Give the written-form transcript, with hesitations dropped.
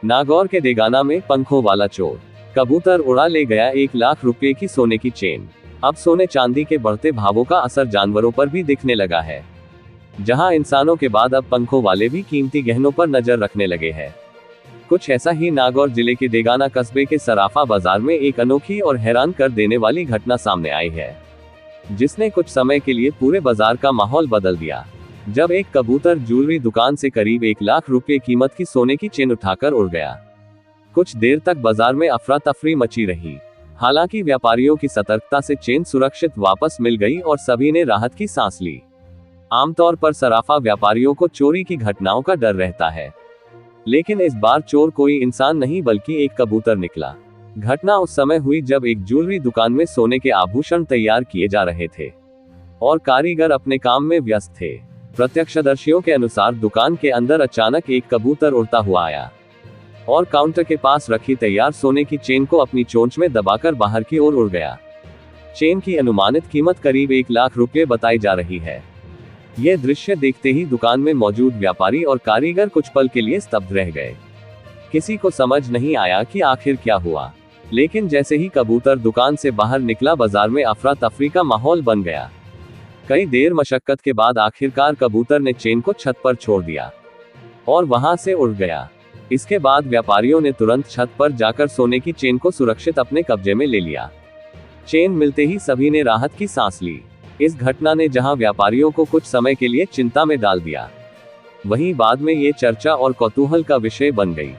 नागौर के देगाना में पंखों वाला चोर, कबूतर उड़ा ले गया 1 लाख रुपए की सोने की चेन। अब सोने चांदी के बढ़ते भावों का असर जानवरों पर भी दिखने लगा है। जहां इंसानों के बाद अब पंखों वाले भी कीमती गहनों पर नजर रखने लगे हैं। कुछ ऐसा ही नागौर जिले के देगाना कस्बे के सराफा बाजार में एक अनोखी और हैरान कर देने वाली घटना सामने आई है, जिसने कुछ समय के लिए पूरे बाजार का माहौल बदल दिया। जब एक कबूतर ज्वेलरी दुकान से करीब 1 लाख रुपए कीमत की सोने की चेन उठाकर उड़ गया। कुछ देर तक बाजार में अफरा तफरी मची रही। हालांकि व्यापारियों की सतर्कता से चेन सुरक्षित वापस मिल गई और सभी ने राहत की सांस ली। आमतौर पर सराफा व्यापारियों को चोरी की घटनाओं का डर रहता है, लेकिन इस बार चोर कोई इंसान नहीं बल्कि एक कबूतर निकला। घटना उस समय हुई जब एक ज्वेलरी दुकान में सोने के आभूषण तैयार किए जा रहे थे और कारीगर अपने काम में व्यस्त थे। प्रत्यक्षदर्शियों के अनुसार दुकान के अंदर अचानक एक कबूतर उड़ता हुआ आया और काउंटर के पास रखी तैयार सोने की चेन को अपनी चोंच में दबाकर बाहर की ओर उड़ गया। चेन की अनुमानित कीमत करीब 1 लाख रुपए बताई जा रही है। यह दृश्य देखते ही दुकान में मौजूद व्यापारी और कारीगर कुछ पल के लिए स्तब्ध रह गए। किसी को समझ नहीं आया कि आखिर क्या हुआ, लेकिन जैसे ही कबूतर दुकान से बाहर निकला, बाजार में अफरा तफरी का माहौल बन गया। कई देर मशक्कत के बाद आखिरकार कबूतर ने चेन को छत पर छोड़ दिया और वहां से उड़ गया। इसके बाद व्यापारियों ने तुरंत छत पर जाकर सोने की चेन को सुरक्षित अपने कब्जे में ले लिया। चेन मिलते ही सभी ने राहत की सांस ली। इस घटना ने जहां व्यापारियों को कुछ समय के लिए चिंता में डाल दिया, वहीं बाद में ये चर्चा और कौतूहल का विषय बन गई।